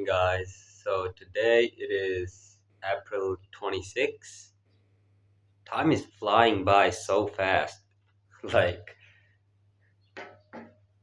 guys. So today it is April 26th. Time is flying by so fast. Like,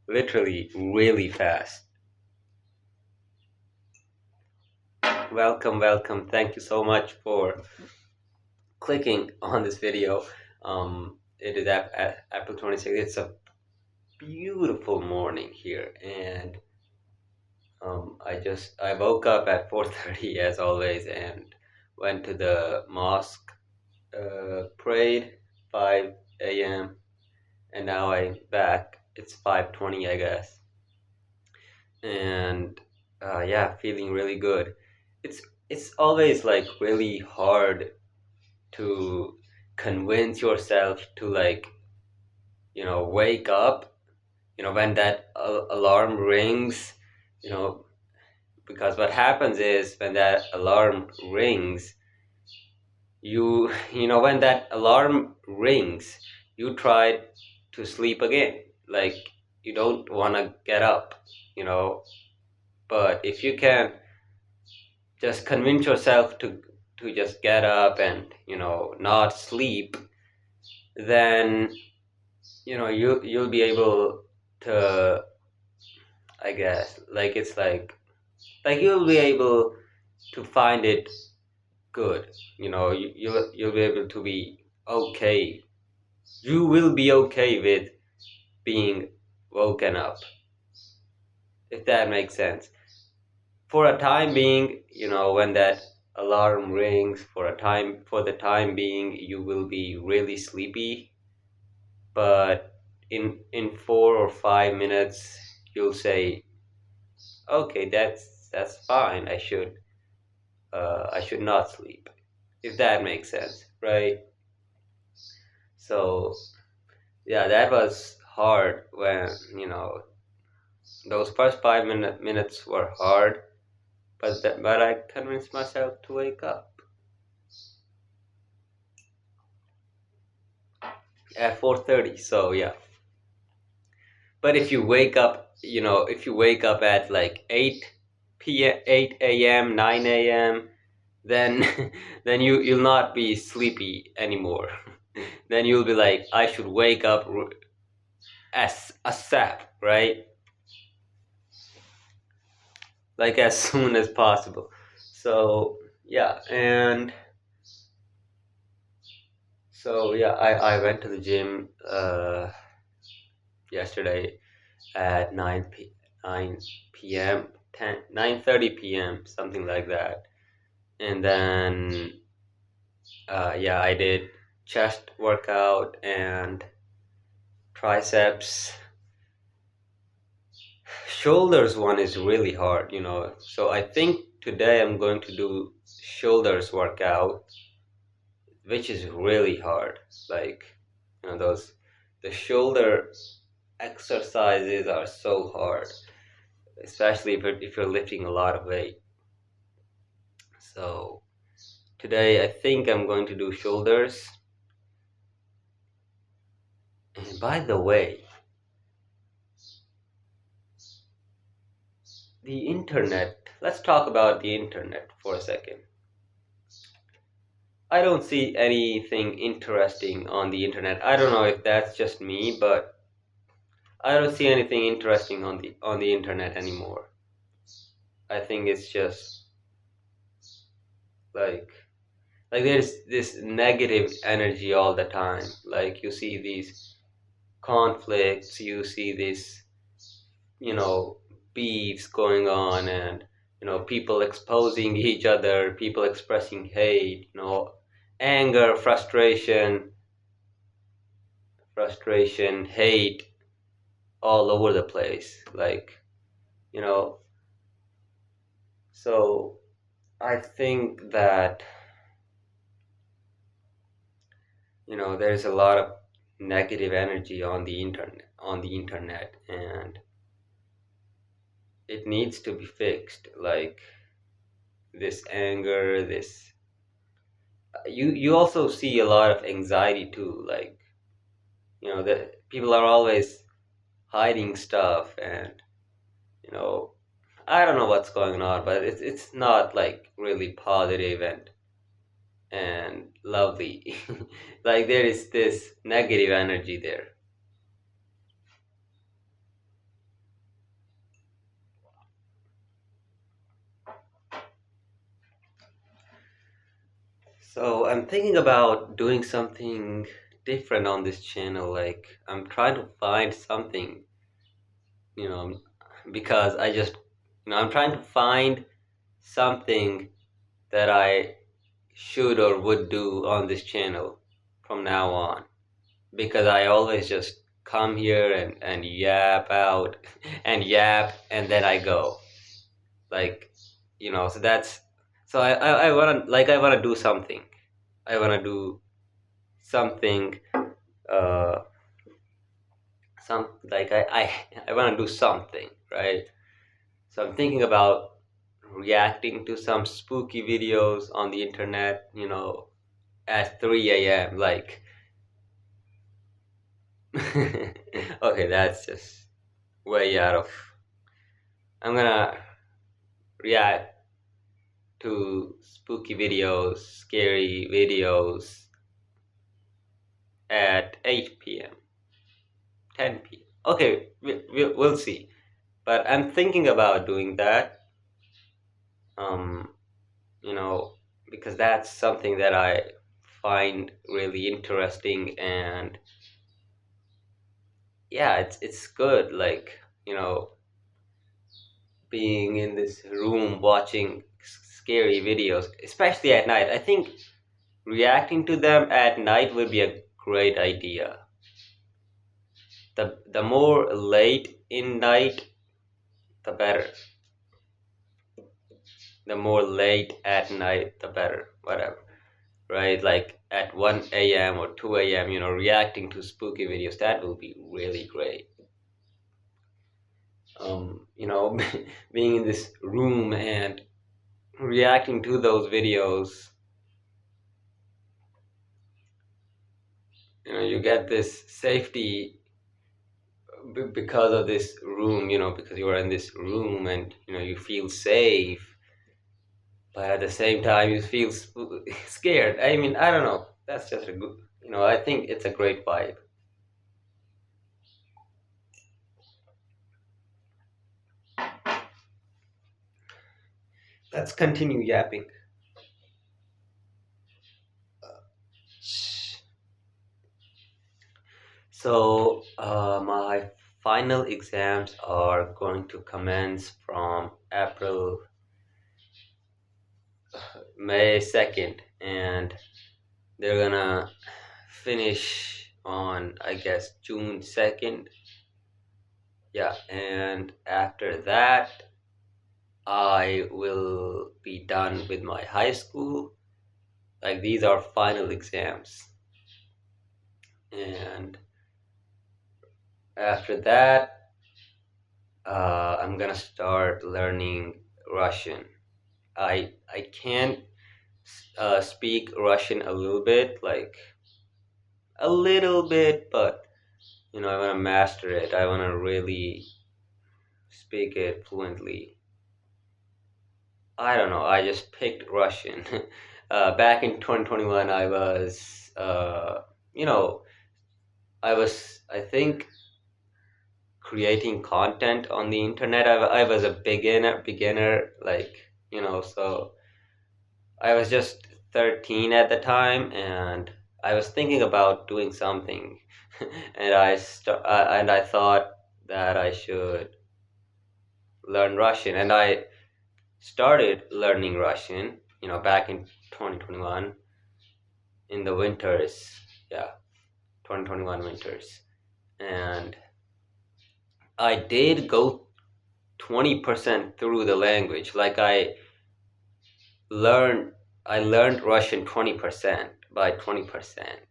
literally, really fast. Welcome, welcome. Thank you so much for clicking on this video. It is April 26th. It's a beautiful morning here, and I woke up at 4:30 as always and went to the mosque, prayed 5 a.m. and now I'm back. It's 5:20, I guess, and yeah, feeling really good. It's always like really hard to convince yourself to wake up. When that alarm rings, you know because what happens is when that alarm rings, when that alarm rings, you try to sleep again. Like, you don't want to get up, you know. But if you can just convince yourself to just get up and not sleep, then you'll be able to, I guess, like you'll be able to find it good. You'll be able to be okay. You will be okay with being woken up, if that makes sense. For a time being, when that alarm rings, for the time being, you will be really sleepy, but in 4 or 5 minutes, you'll say, okay, that's fine. I should not sleep, if that makes sense, right? So yeah, that was hard when, those first 5 minutes were hard, but I convinced myself to wake up at 4:30. So yeah. But if you wake up at like 8 a.m., 9 a.m., then then you'll not be sleepy anymore. Then you'll be like, I should wake up as ASAP, right? Like as soon as possible. So yeah, and so yeah, I went to the gym yesterday at 9 p.m. 9:30 p.m., something like that. And then yeah, I did chest workout and triceps. Shoulders one is really hard, so I think today I'm going to do shoulders workout, which is really hard. Like, those the shoulder exercises are so hard, especially if you're lifting a lot of weight. So today I think I'm going to do shoulders. And by the way, the internet, let's talk about the internet for a second. I don't see anything interesting on the internet. I don't know if that's just me, but I don't see anything interesting on the internet anymore. I think it's just like there's this negative energy all the time. Like, you see these conflicts, you see this, you know, beefs going on, and people exposing each other, people expressing hate, anger, frustration, hate all over the place. Like, you know, so I think that, there's a lot of negative energy on the internet, and it needs to be fixed. Like, this anger, this you also see a lot of anxiety too. Like, that people are always hiding stuff, and you know I don't know what's going on, but it's not like really positive and lovely. Like there is this negative energy there. So I'm thinking about doing something different on this channel. Like I'm trying to find something, you know, because I'm trying to find something that I should or would do on this channel from now on. Because I always just come here and yap out and yap and then I go. Like, so I wanna I wanna do something. I wanna do something uh some like I wanna do something, right? So I'm thinking about reacting to some spooky videos on the internet, at 3 a.m. Like okay, that's just way out of. I'm gonna react to spooky videos, scary videos at 8 p.m., 10 p.m. Okay, we'll see. But I'm thinking about doing that, um, you know, because that's something that I find really interesting, and yeah, it's good. Like, being in this room watching scary videos, especially at night. I think reacting to them at night would be a great idea. The more late in night, the better. The more late at night, the better. Whatever, right? Like at 1 a.m. or 2 a.m., reacting to spooky videos, that will be really great. Being in this room and reacting to those videos, you get this safety because of this room, because you are in this room and, you feel safe, but at the same time you feel scared. I mean, I don't know. That's just a good, I think it's a great vibe. Let's continue yapping. So, my final exams are going to commence from May 2nd, and they're gonna finish on, I guess, June 2nd. Yeah, and after that, I will be done with my high school. Like, these are final exams. And after that, I'm gonna start learning Russian. I can speak Russian a little bit, like a little bit, but I want to master it. I want to really speak it fluently. I don't know. I just picked Russian. Back in 2021, you know, I think, creating content on the internet. I was a beginner, like, so I was just 13 at the time, and I was thinking about doing something, and I thought that I should learn Russian, and I started learning Russian, back in 2021 in the winters. Yeah, 2021 winters, and I did go 20% through the language. Like learned, I learned Russian 20% by 20%.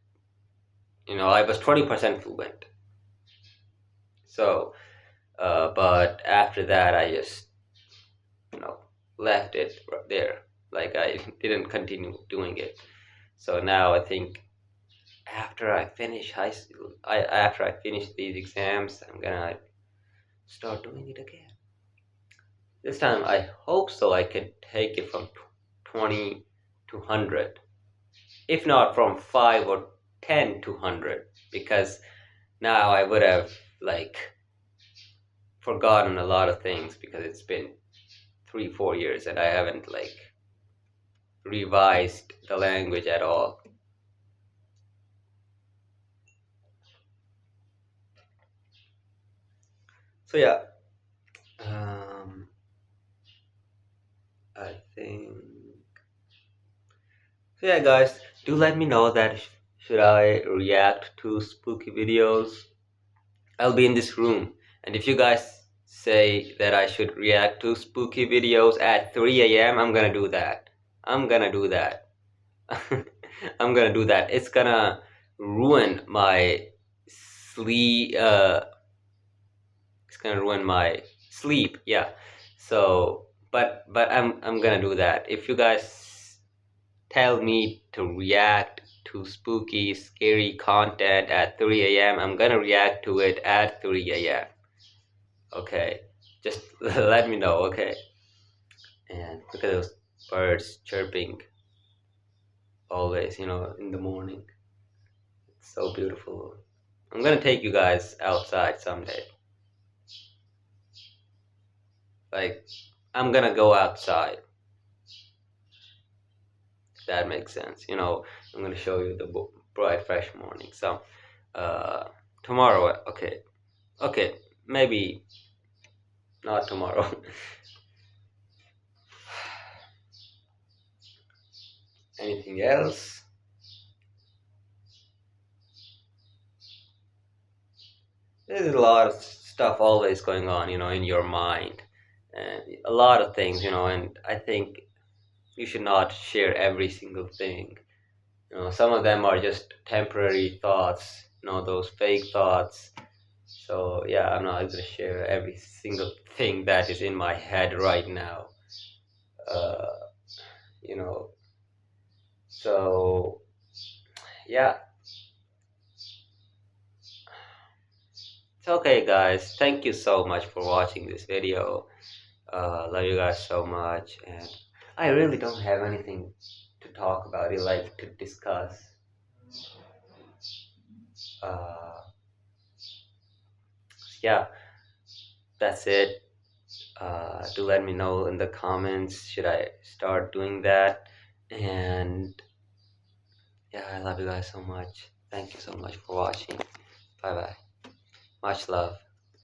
I was 20% fluent. So, but after that, I just, you know, left it there. Like I didn't continue doing it. So now I think after I finish these exams, I'm gonna start doing it again. This time I hope so I can take it from 20 to 100. If not from 5 or 10 to 100, because now I would have like forgotten a lot of things because it's been 3 4 years and I haven't like revised the language at all. So yeah, um, I think so. Yeah, guys, do let me know that should I react to spooky videos. I'll be in this room, and if you guys say that I should react to spooky videos at 3 a.m., I'm gonna do that. I'm gonna do that. I'm gonna do that. It's gonna ruin my sleep. It's gonna ruin my sleep. Yeah. So, but I'm gonna do that. If you guys tell me to react to spooky, scary content at 3 a.m., I'm gonna react to it at 3 a.m. Okay. Just let me know. Okay. And look at those birds chirping always. In the morning. It's so beautiful. I'm gonna take you guys outside someday. Like, I'm gonna go outside. If that makes sense. I'm gonna show you the bright, fresh morning. So, uh, tomorrow, okay, maybe not tomorrow. Anything else? There's a lot of stuff always going on, in your mind, and a lot of things, and I think you should not share every single thing. Some of them are just temporary thoughts, those fake thoughts. So yeah, I'm not gonna share every single thing that is in my head right now. Uh, you know, so yeah, it's okay, guys. Thank you so much for watching this video. Love you guys so much, and I really don't have anything to talk about. Like to discuss. Uh, yeah, that's it. Do let me know in the comments. Should I start doing that? And yeah, I love you guys so much. Thank you so much for watching. Bye bye. Much love.